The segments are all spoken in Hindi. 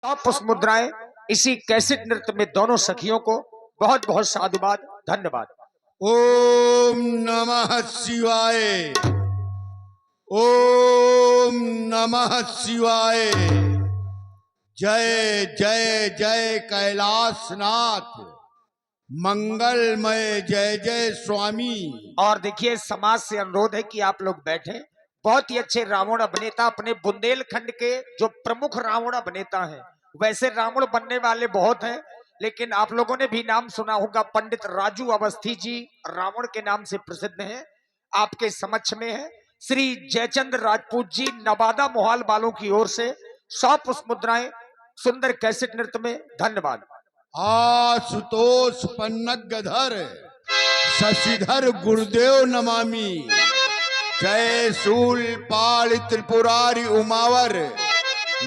पुष्प मुद्राएं इसी कैसेट नृत्य में दोनों सखियों को बहुत बहुत साधुवाद, धन्यवाद। ओम नमः शिवाय। ओम नमः शिवाय। जय जय जय कैलाशनाथ, मंगलमय जय जय स्वामी। और देखिए, समाज से अनुरोध है कि आप लोग बैठे। बहुत ही अच्छे रावण अभिनेता, अपने बुंदेलखंड के जो प्रमुख रावण अभिनेता हैं। वैसे रावण बनने वाले बहुत हैं, लेकिन आप लोगों ने भी नाम सुना होगा, पंडित राजू अवस्थी जी रावण के नाम से प्रसिद्ध हैं। आपके समक्ष में है श्री जयचंद्र राजपूत जी, नवादा मोहाल वालों की ओर से 100 पुष्प मुद्राएं सुंदर कैसेट नृत्य में, धन्यवाद। आशुतोष पन्नगधर शशिधर गुरुदेव नमामि। जय शूल पाल त्रिपुरारी उमावर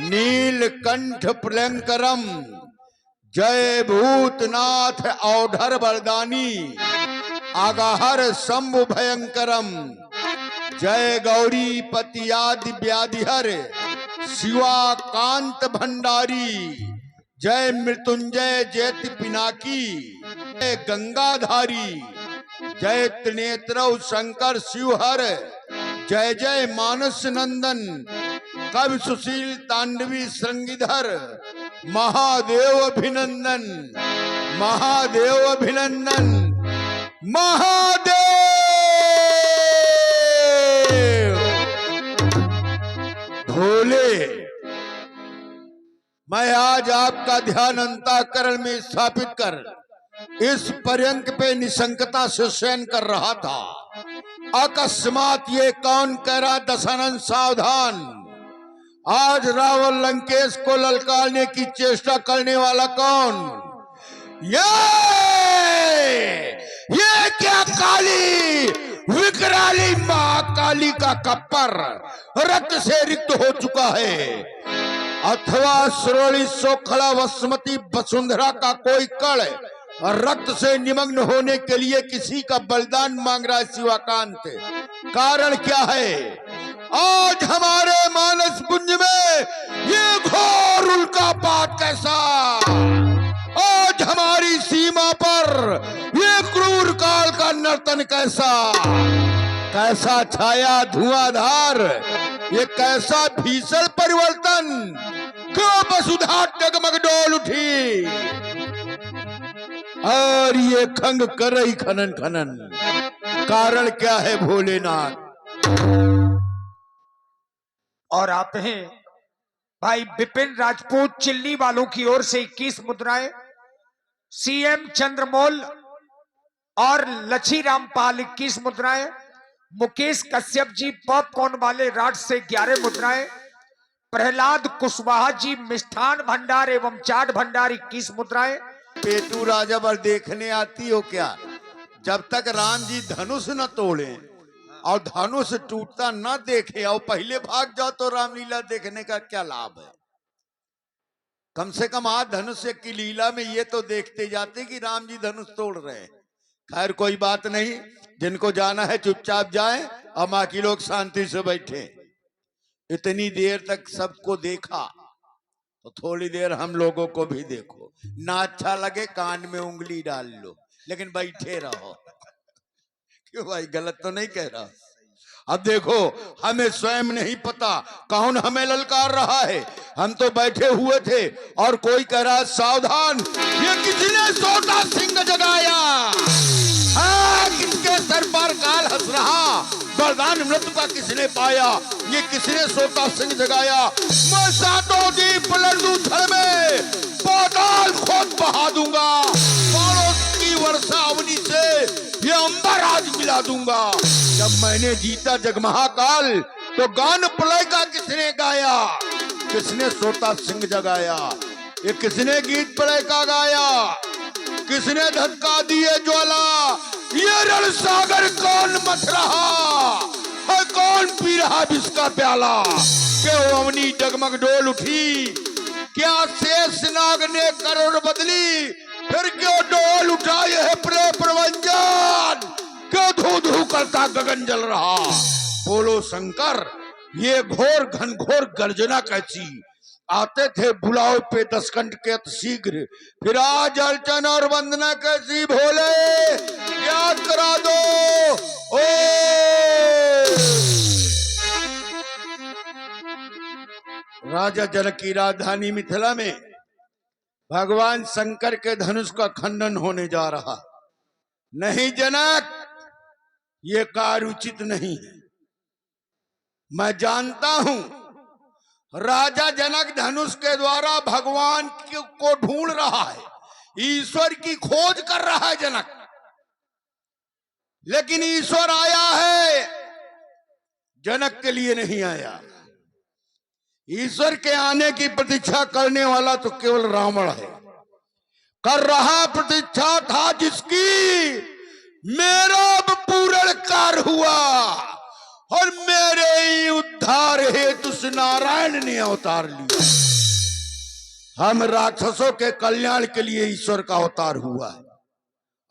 नीलकंठ प्लंकरम। जय भूतनाथ औधर वरदानी आगाहर शंभु भयंकरम। जय गौरी पतियादि व्याधिहर शिवा कांत भंडारी। जय मृत्युंजय जयति पिनाकी जय गंगाधारी। जय त्रिनेत्रौ शंकर शिवहर। जय जय मानस नंदन कवि सुशील तांडवी श्रृंगिधर। महादेव अभिनंदन, महादेव अभिनंदन, महादेव। भोले, मैं आज आपका ध्यान अंतःकरण में स्थापित कर इस पर्यंक पे निशंकता से शयन कर रहा था। अकस्मात ये कौन कह रहा, दशानन सावधान। आज रावण लंकेश को ललकारने की चेष्टा करने वाला कौन? ये क्या काली विकराली महाकाली का कप्पर रक्त से रिक्त हो चुका है, अथवा श्रोणी सोखड़ा वसुमती वसुंधरा का कोई कण रक्त से निमग्न होने के लिए किसी का बलिदान मांग रहा है शिवाकांत। कारण क्या है? आज हमारे मानस कुंज में ये घोर उल्कापात कैसा? आज हमारी सीमा पर ये क्रूर काल का नर्तन कैसा? कैसा छाया धुआंधार, ये कैसा भीषण परिवर्तन? क्यों वसुधा डगमग डोल उठी और ये खंग कर रही खनन खनन? कारण क्या है भोलेनाथ? और आप हैं भाई विपिन राजपूत चिल्ली वालों की ओर से 21 मुद्राएं, सीएम चंद्रमोल और लच्छी रामपाल 21 मुद्राएं, मुकेश कश्यप जी पॉपकॉर्न वाले राट से 11 मुद्राएं, प्रहलाद कुशवाहा जी मिष्ठान भंडार एवं चाट भंडार 21 मुद्राएं। पेटू राजा पर देखने आती हो क्या? जब तक राम जी धनुष न तोड़े और धनुष टूटता न देखे और पहले भाग जाओ तो रामलीला देखने का क्या लाभ है? कम से कम आज धनुष की लीला में ये तो देखते जाते कि राम जी धनुष तोड़ रहे हैं। खैर कोई बात नहीं, जिनको जाना है चुपचाप जाएं और बाकी लोग शांति से बैठे। इतनी देर तक सबको देखा तो थोड़ी देर हम लोगों को भी देखो। ना अच्छा लगे कान में उंगली डाल लो, लेकिन बैठे रहो। क्यों भाई, गलत तो नहीं कह रहा? अब देखो, हमें स्वयं नहीं पता कौन हमें ललकार रहा है। हम तो बैठे हुए थे और कोई कह रहा सावधान, ये किसने सोता सिंह जगाया? किसके सर पर काल हंस रहा? वरदान मृत्यु का किसने पाया? ये किसने सोता सिंह जगाया? मैं सातों दीप लड्डू थल में पाताल खोद बहा दूंगा। बाणों की वर्षा अवनी से ये अंबर आज मिला दूंगा। जब मैंने जीता जगमहाकाल तो गान प्रलय का किसने गाया? किसने सोता सिंह जगाया? ये किसने गीत प्रलय का गाया? किसने धक्का दिए ज्वाला? ये रण सागर कौन मथ रहा है? कौन पी रहा विष का प्याला? क्यों अवनी डगमग डोल उठी? क्या शेष नाग ने करोड़ बदली? फिर क्यों डोल उठा यह प्रे प्रवंजन? क्यों धू धू करता गगन जल रहा? बोलो शंकर, ये घोर घनघोर गर्जना कैसी? आते थे बुलाओ पे 10 कंठ के अति शीघ्र, फिर आज अर्चन और वंदना कैसी भोले याद करा दो। ओ राजा जनक की राजधानी मिथिला में भगवान शंकर के धनुष का खंडन होने जा रहा। नहीं जनक, ये कार्य उचित नहीं है। मैं जानता हूं राजा जनक धनुष के द्वारा भगवान को ढूंढ रहा है, ईश्वर की खोज कर रहा है जनक, लेकिन ईश्वर आया है जनक के लिए नहीं आया। ईश्वर के आने की प्रतीक्षा करने वाला तो केवल रावण है। कर रहा प्रतीक्षा था जिसकी मेरा अब पूर्ण कार्य हुआ और मेरे ही उद्धार हेतु नारायण ने अवतार लिया। हम राक्षसों के कल्याण के लिए ईश्वर का अवतार हुआ है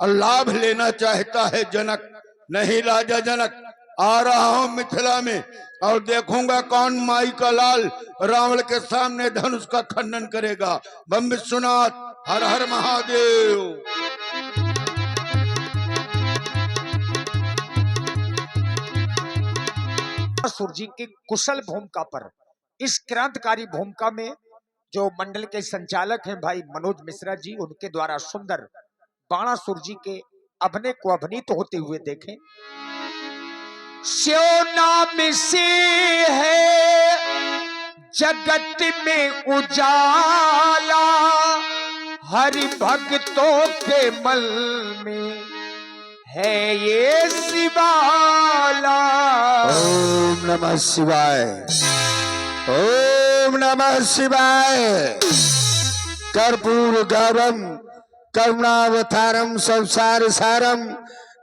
और लाभ लेना चाहता है जनक। नहीं राजा जनक, आ रहा हूं मिथिला में और देखूंगा कौन माई का लाल रावण के सामने धनुष का खंडन करेगा। बम विश्वनाथ, हर हर महादेव। जी की कुशल भूमिका पर, इस क्रांतिकारी भूमिका में जो मंडल के संचालक हैं भाई मनोज मिश्रा जी, उनके द्वारा सुंदर बाणासुर जी के अभिनय को अभिनीत होते हुए देखें। शिव नाम से है जगत में उजाला, हरि भक्तों के मन में है ये शिवाला। ओम नमः शिवाय, ओम नमः शिवाय। कर्पूर गौरम करुणावतारम संसार सारम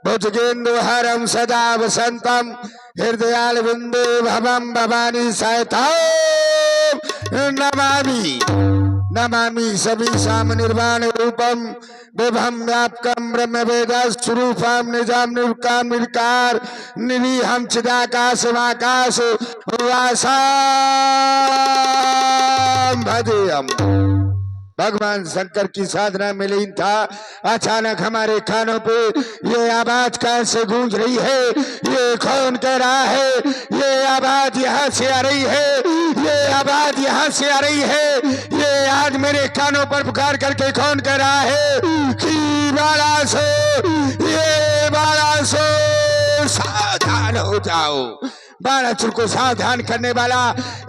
भुजगेन्दुहारम सदा वसंतम हृदयाल बिंदु भवम भवानी सायताम नमामि नमामि सभी साम निर्वाण रूपम विभम व्यापकम ब्रह्म वेद स्वरूपम निजाम निर्काम निर्कार निरीहम चिदाकाश वाकाश वासाम भजेयम। भगवान शंकर की साधना में लीन था। अचानक हमारे कानों पे ये आवाज कैसे गूंज रही है? ये कौन कह रहा है? ये आवाज यहाँ से आ रही है, ये आवाज यहाँ से आ रही है। ये आज मेरे कानों पर पुकार करके कौन कह रहा है कि बाणासुर, ये बाणासुर सावधान हो जाओ। बाणासुर को सावधान करने वाला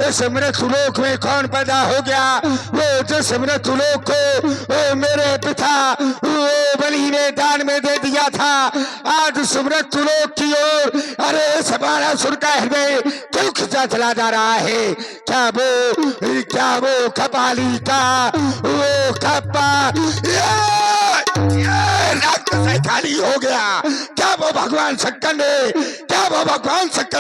इस मृत्युलोक में कौन पैदा हो गया? वो जिस मृत्युलोक को वो मेरे पिता वो बलि ने दान में दे दिया था, आज उस मृत्युलोक की ओर अरे इस बाणासुर का हृदय क्यों खिंचा चला जा रहा है? क्या वो कपाली का वो कप्पा खाली हो गया? क्या वो भगवान शंकर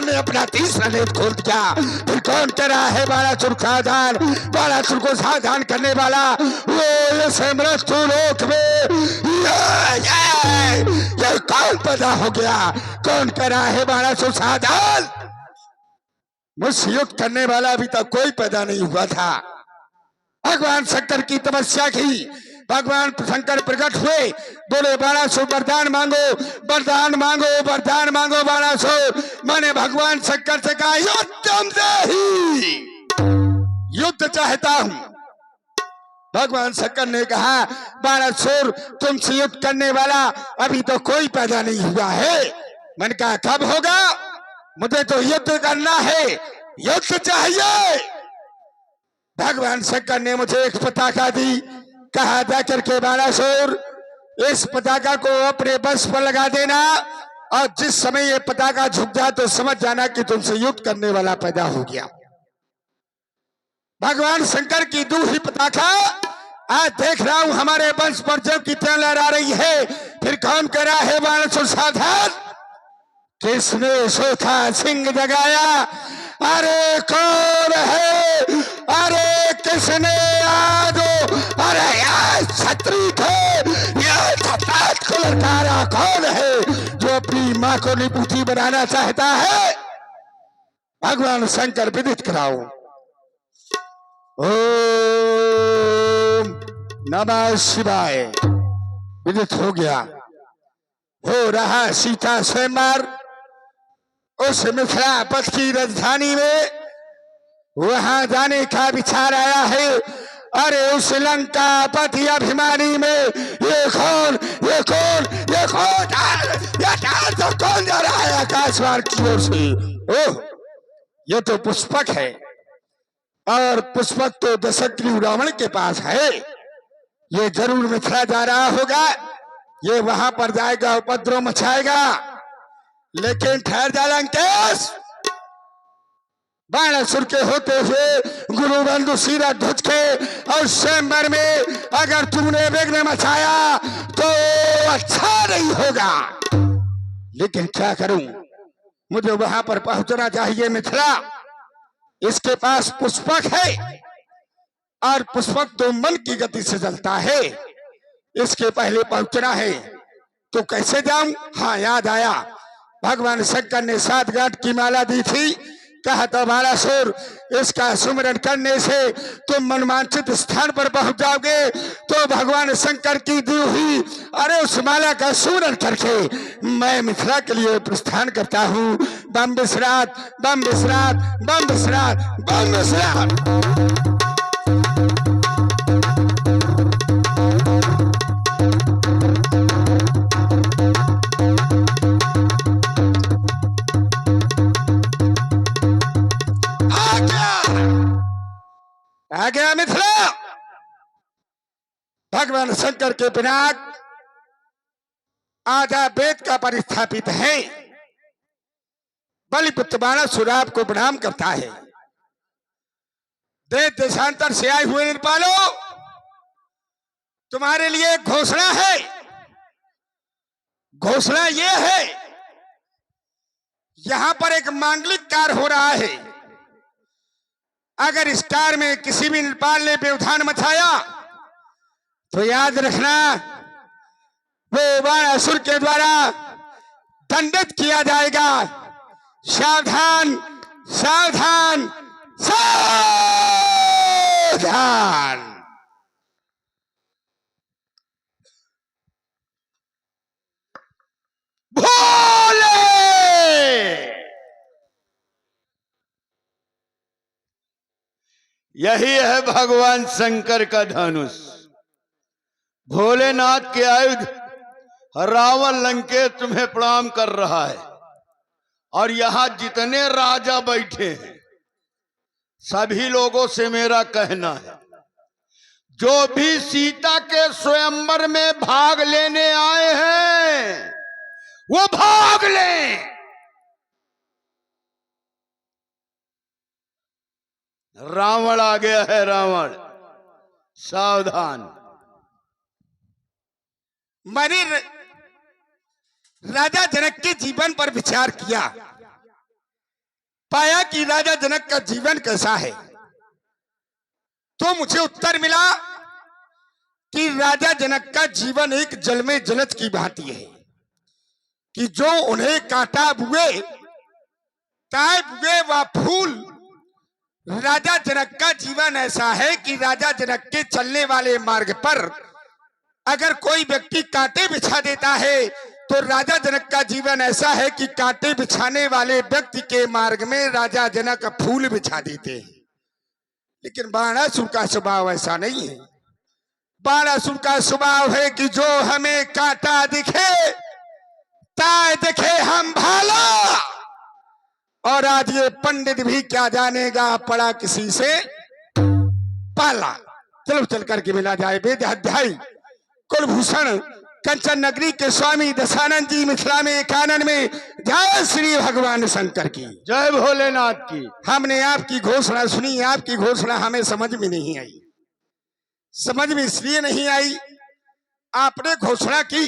ने अपना तीसरा नेत्र खोल दिया? फिर कौन कह रहा है बाणासुर सावधान? बाणासुर को सावधान करने वाला वो इस मृत्युलोक में ये कौन पैदा हो गया? कौन कह रहा है बाणासुर सावधान? मुझसे युद्ध करने वाला अभी तक कोई पैदा नहीं हुआ था। भगवान शंकर की तपस्या की, भगवान शंकर प्रकट हुए, बोले बाणासुर वरदान मांगो, वरदान मांगो, वरदान मांगो बाणासुर। मैंने भगवान शंकर से कहा युद्ध से ही युद्ध चाहता हूं। भगवान शंकर ने कहा बाणासुर तुमसे युद्ध करने वाला अभी तो कोई पैदा नहीं हुआ है। मैंने कहा कब होगा? मुझे तो युद्ध करना है, युद्ध चाहिए। भगवान शंकर ने मुझे एक पताका दी, कहा जाकर के बाणासुर इस पताका को अपने बस पर लगा देना और जिस समय ये पताका झुक जाए तो समझ जाना कि तुमसे युद्ध करने वाला पैदा हो गया। भगवान शंकर की दूसरी पताका आज देख रहा हूं हमारे वंश पर जब की तरह लहरा रही है। फिर कौन कह रहा है बाणासुर सावधान? किसने सोचा सिंह जगाया? अरे कौन है? अरे किसने आज अरे यार छतरी थे ये को लड़कारा कौन है जो अपनी मां को निपुती बनाना चाहता है? भगवान शंकर विदित कराओ। ओम नमः शिवाय। विदित हो गया, हो रहा सीता स्वयंवर उस मिथिला पथ की राजधानी में। वहां जाने का विचार आया है। अरे उस लंका पति अभिमानी में ये कौन, ये कौन, ये कौन, ये तो कौन जा रहा है आकाशवाण की ओर से? ओह, ये तो पुष्पक है, और पुष्पक तो दशग्रीव रावण के पास है। ये जरूर मिथिला जा रहा होगा, ये वहां पर जाएगा, उपद्रव मचाएगा। लेकिन ठहर जा लंकेश, बाणासुर के होते हुए गुरु बंधु सिरा ध्वज के और स्वयंवर में अगर तुमने विघ्न मचाया तो अच्छा नहीं होगा। लेकिन क्या करूं, मुझे वहां पर पहुंचना चाहिए मिथिला। इसके पास पुष्पक है, और पुष्पक तो मन की गति से चलता है। इसके पहले पहुंचना है, तो कैसे जाऊं? हाँ, याद आया, भगवान शंकर ने 7 गांठ की माला दी थी। कहा था बाणासुर, इसका सुमिरन करने से तुम मनवांछित स्थान पर पहुंच जाओगे। तो भगवान शंकर की दी हुई अरे उस माला का सुमिरन करके मैं मिथिला के लिए प्रस्थान करता हूं। बम विश्रात, बम विश्रात, बम विश्रात, बम विश्रात। आ गया मिथिला। भगवान शंकर के पिनाक आधा वेद का परिस्थापित है। बलिपुत्र बाणासुर आपको प्रणाम करता है। देश देशांतर से आए हुए निर्पालो, तुम्हारे लिए एक घोषणा है। घोषणा यह है, यहां पर एक मांगलिक कार्य हो रहा है। अगर इस कार्य में किसी भी निर्पाल ने व्यवधान मचाया तो याद रखना, वो बाणासुर के द्वारा दंडित किया जाएगा। सावधान, सावधान, सावधान। भोले, यही है भगवान शंकर का धनुष। भोलेनाथ के आयुध रावण लंकेश तुम्हें प्रणाम कर रहा है। और यहां जितने राजा बैठे हैं, सभी लोगों से मेरा कहना है, जो भी सीता के स्वयंवर में भाग लेने आए हैं, वो भाग लें। रावण आ गया है, रावण, सावधान। मैंने राजा जनक के जीवन पर विचार किया, पाया कि राजा जनक का जीवन कैसा है। तो मुझे उत्तर मिला कि राजा जनक का जीवन एक जल में जलज की भांति है, कि जो उन्हें कांटा बुए ताए बुए व फूल। राजा जनक का जीवन ऐसा है कि राजा जनक के चलने वाले मार्ग पर अगर कोई व्यक्ति कांटे बिछा देता है, तो राजा जनक का जीवन ऐसा है कि कांटे बिछाने वाले व्यक्ति के मार्ग में राजा जनक फूल बिछा देते हैं। लेकिन बाणासुर का स्वभाव ऐसा नहीं है। बाणासुर का स्वभाव है कि जो हमें कांटा दिखे ताए दिखे हम भाला। और आज ये पंडित भी क्या जानेगा, पड़ा किसी से पाला। चलो चल करके मिला जाए। वेद अध्याय कुलभूषण कंचन नगरी के स्वामी दशानंद जी मिथिला में एकानन में। जय श्री भगवान शंकर की, जय भोलेनाथ की। हमने आपकी घोषणा सुनी, आपकी घोषणा हमें समझ में नहीं आई। समझ में इसलिए नहीं आई, आपने घोषणा की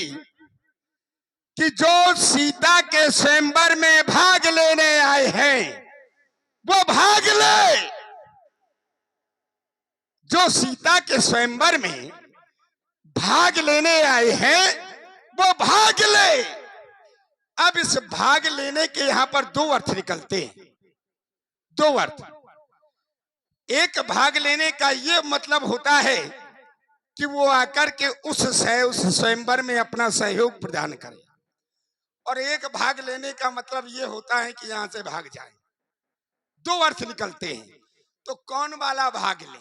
कि जो सीता के स्वयंवर में भाग लेने आए हैं वो भाग ले। जो सीता के स्वयंवर में भाग लेने आए हैं वो भाग ले। अब इस भाग लेने के यहां पर 2 अर्थ निकलते हैं। 2 अर्थ। एक भाग लेने का ये मतलब होता है कि वो आकर के उस स्वयंवर में अपना सहयोग प्रदान करे, और एक भाग लेने का मतलब ये होता है कि यहां से भाग जाए। दो अर्थ निकलते हैं। तो कौन वाला भाग ले?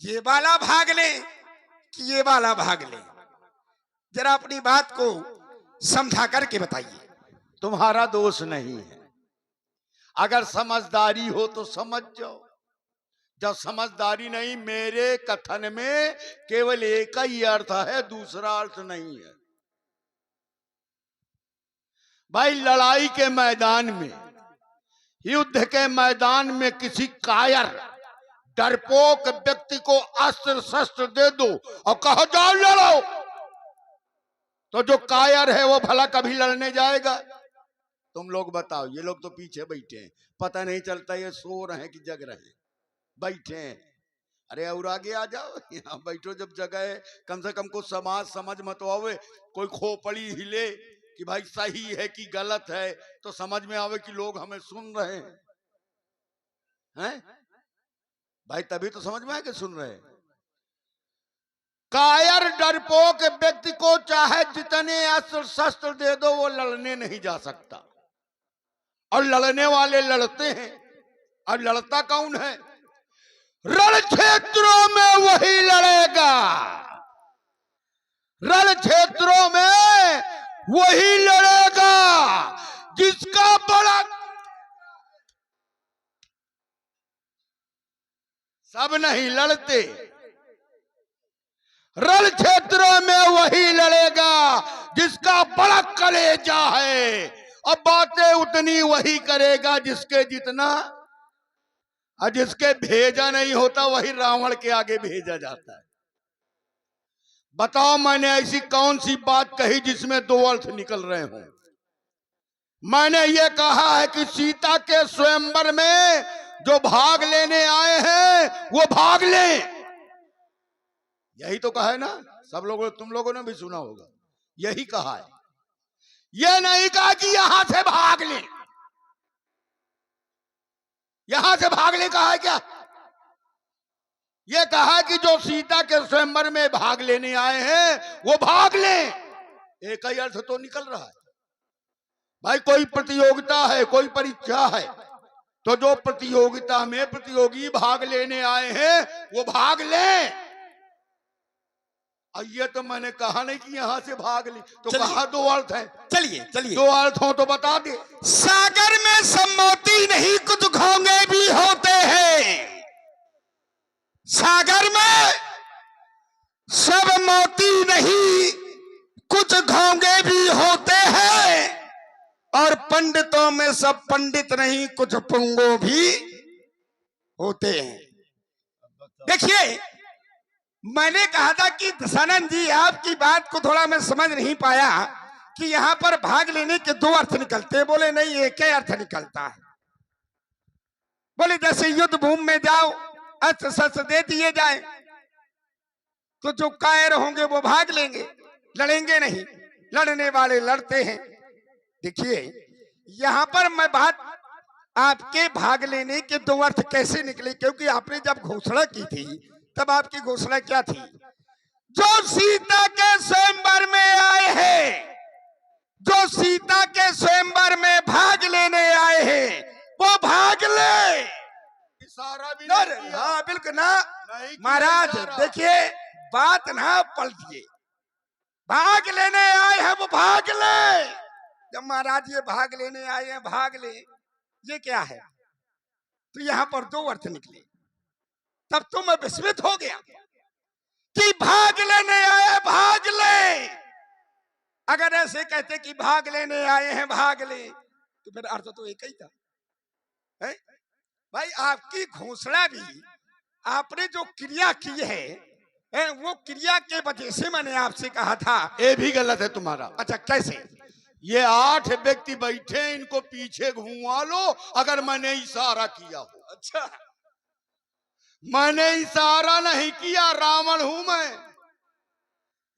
ये वाला भाग ले कि ये वाला भाग ले? जरा अपनी बात को समझा करके बताइए। तुम्हारा दोष नहीं है। अगर समझदारी हो तो समझ जाओ। जब समझदारी नहीं, मेरे कथन में केवल एक ही अर्थ है, दूसरा अर्थ नहीं है। भाई, लड़ाई के मैदान में, युद्ध के मैदान में किसी कायर डरपोक व्यक्ति को अस्त्र शस्त्र दे दो और कहो जाओ लड़ो, तो जो कायर है वो भला कभी लड़ने जाएगा? तुम लोग बताओ। ये लोग तो पीछे बैठे हैं, पता नहीं चलता ये सो रहे हैं कि जग रहे हैं। बैठे हैं। अरे और आगे आ जाओ, यहाँ बैठो। जब जगह है, कम से कम कुछ समाज समझ मत आवे। कोई खोपड़ी हिले कि भाई सही है कि गलत है, तो समझ में आवे कि लोग हमें सुन रहे हैं। भाई तभी तो समझ में आए कि सुन रहे हैं। कायर डरपोक व्यक्ति को चाहे जितने अस्त्र शस्त्र दे दो, वो लड़ने नहीं जा सकता। और लड़ने वाले लड़ते हैं। और लड़ता कौन है? रण क्षेत्रों में वही लड़ेगा। रण क्षेत्रों में वही लड़ेगा जिसका बड़ा। सब नहीं लड़ते। रण क्षेत्रों में वही लड़ेगा जिसका बड़ा कलेजा है, और बातें उतनी वही करेगा जिसके जितना। और जिसके भेजा नहीं होता वही रावण के आगे भेजा जाता है। बताओ, मैंने ऐसी कौन सी बात कही जिसमें दो अर्थ निकल रहे हों? मैंने ये कहा है कि सीता के स्वयंवर में जो भाग लेने आए हैं वो भाग लें। यही तो कहा है ना सब लोगों, तुम लोगों ने भी सुना होगा। यही कहा है। यह नहीं कहा कि यहां से भाग लें। यहां से भागने कहा है क्या? यह कहा कि जो सीता के स्वयंवर में भाग लेने आए हैं वो भाग लें। एक ही अर्थ तो निकल रहा है। भाई, कोई प्रतियोगिता है, कोई परीक्षा है, तो जो प्रतियोगिता में प्रतियोगी भाग लेने आए हैं वो भाग लें। और ये तो मैंने कहा नहीं कि यहां से भाग ले, तो कहा दो अर्थ है। चलिए चलिए, दो अर्थ हो तो बता दे। सागर में सब मोती नहीं, कुछ घोंगे भी होते हैं। सागर में सब मोती नहीं, कुछ घोंगे भी होते हैं। और पंडितों में सब पंडित नहीं, कुछ पुंगो भी होते हैं। देखिए, मैंने कहा था कि दशानंद जी, आपकी बात को थोड़ा मैं समझ नहीं पाया कि यहां पर भाग लेने के दो अर्थ निकलते हैं। बोले नहीं, एक ही अर्थ निकलता है। बोले जैसे युद्ध भूमि में जाओ, अस्त्र शस्त्र दे दिए जाए, तो जो कायर होंगे वो भाग लेंगे, लड़ेंगे नहीं। लड़ने वाले लड़ते हैं। देखिए, यहां पर मैं बात आपके भाग लेने के दो अर्थ कैसे निकले, क्योंकि आपने जब घोषणा की थी तब आपकी घोषणा क्या थी? जो सीता के स्वयंवर में आए हैं, जो सीता के स्वयंवर में भाग लेने आए हैं, वो भाग ले। इशारा भी नहीं किया। हाँ बिल्कुल ना नहीं किया महाराज। इशारा। देखिए, बात ना पलटिए। भाग लेने आए हैं वो भाग ले। जब महाराज ये भाग लेने आए हैं भाग ले, ये क्या है? तो यहां पर दो अर्थ निकले। तब तो मैं विस्मित हो गया कि भाग लेने आए भाग ले। अगर ऐसे कहते कि भाग लेने आए हैं भाग ले, तो फिर अर्थ तो एक ही था। है? भाई, आपकी घोषणा भी, आपने जो क्रिया की है वो क्रिया के वजह से मैंने आपसे कहा था। ये भी गलत है तुम्हारा। अच्छा, कैसे? ये 8 व्यक्ति बैठे, इनको पीछे घुमा लो अगर मैंने इशारा किया हो। अच्छा, मैंने इशारा नहीं किया, रावण हूं मैं।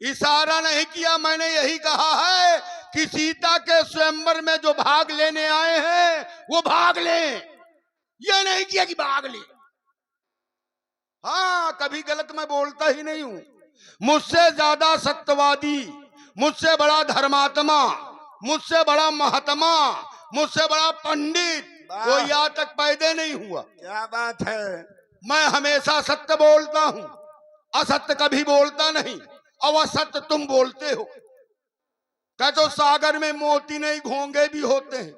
इशारा नहीं किया, मैंने यही कहा है कि सीता के स्वयंवर में जो भाग लेने आए हैं वो भाग लें। ये नहीं किया कि भाग ले। हाँ, कभी गलत मैं बोलता ही नहीं हूं। मुझसे ज्यादा सत्यवादी, मुझसे बड़ा धर्मात्मा, मुझसे बड़ा महात्मा, मुझसे बड़ा पंडित कोई आज तक पैदा नहीं हुआ। क्या बात है। मैं हमेशा सत्य बोलता हूं, असत्य कभी बोलता नहीं। और असत्य तुम बोलते हो। कह तो सागर में मोती नहीं घोंगे भी होते हैं।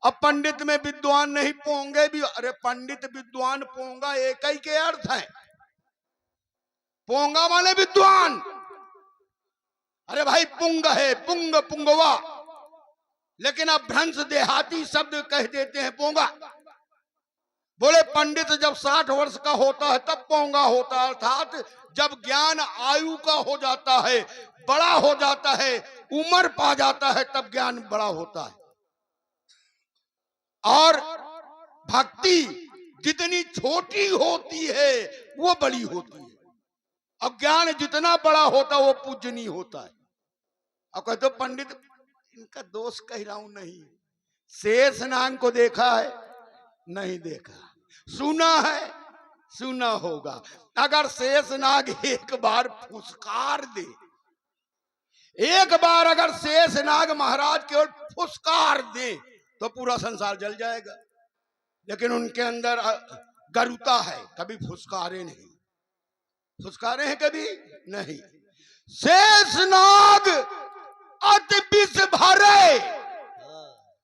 अब पंडित में विद्वान नहीं पोंगे भी। अरे पंडित विद्वान पोंगा एक ही के अर्थ है। पोंगा माने विद्वान। अरे भाई पुंग है, पुंग पुंगवा, लेकिन अब भ्रंश देहाती शब्द कह देते हैं पोंगा। बोले पंडित जब 60 वर्ष का होता है तब पोंगा होता है, अर्थात जब ज्ञान आयु का हो जाता है, बड़ा हो जाता है, उम्र पा जाता है, तब ज्ञान बड़ा होता है। और भक्ति जितनी छोटी होती है वो बड़ी होती है। और ज्ञान जितना बड़ा होता है वो पूजनीय होता है। और कहते पंडित, इनका दोष कह रहा हूं नहीं। शेष नाग को देखा है? नहीं देखा। सुना है? सुना होगा। अगर शेष नाग एक बार फुसकार दे, एक बार अगर शेष नाग महाराज केवल फुसकार दे तो पूरा संसार जल जाएगा। लेकिन उनके अंदर गरुता है, कभी फुसकारे नहीं। फुसकारे हैं कभी नहीं। शेष नाग अति विष भरे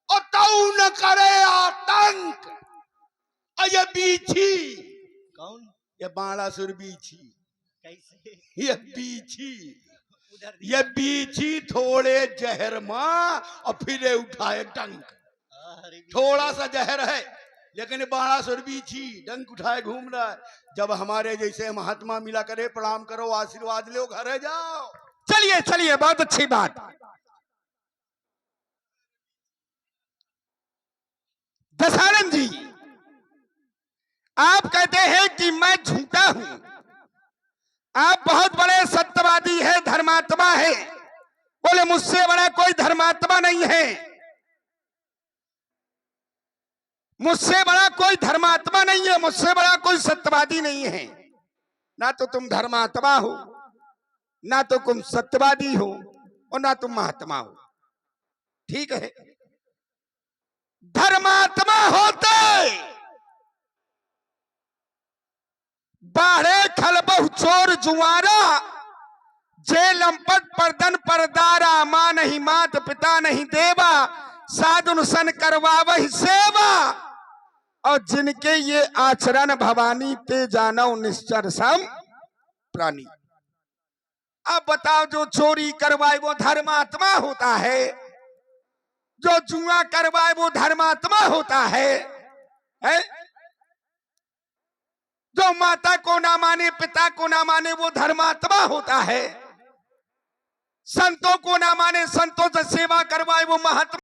और तऊ न करे आतंक। ये बीछी कौन? ये बाणासुर बीछी। कैसे? ये बीछी, ये बीछी थोड़े जहर मां और फिर उठाए डंक। थोड़ा सा जहर है लेकिन बाणासुर बीछी डंक उठाए घूम रहा है। जब हमारे जैसे महात्मा मिला करे, प्रणाम करो, आशीर्वाद लो, घर जाओ। चलिए चलिए, बहुत अच्छी बात। दशानन जी, आप कहते हैं कि मैं झूठा हूं। आप बहुत बड़े सत्यवादी है, धर्मात्मा है। बोले मुझसे बड़ा कोई धर्मात्मा नहीं है, मुझसे बड़ा कोई धर्मात्मा नहीं है, मुझसे बड़ा कोई सत्यवादी नहीं है। ना तो तुम धर्मात्मा हो, ना तो तुम सत्यवादी हो, और ना तुम महात्मा हो। ठीक है, धर्मात्मा होते बाढ़े खलबहु चोर जुआरा, जे लंपट परदन परदारा, मां नहीं मात पिता नहीं देवा, साधुन सन करवा वही सेवा, और जिनके ये आचरण भवानी ते जानो निश्चर सम प्राणी। अब बताओ, जो चोरी करवाए वो धर्मात्मा होता है, जो जुआ करवाए वो धर्मात्मा होता है? जो माता को ना माने, पिता को ना माने, वो धर्मात्मा होता है। संतों को ना माने, संतों से सेवा करवाए वो महात्मा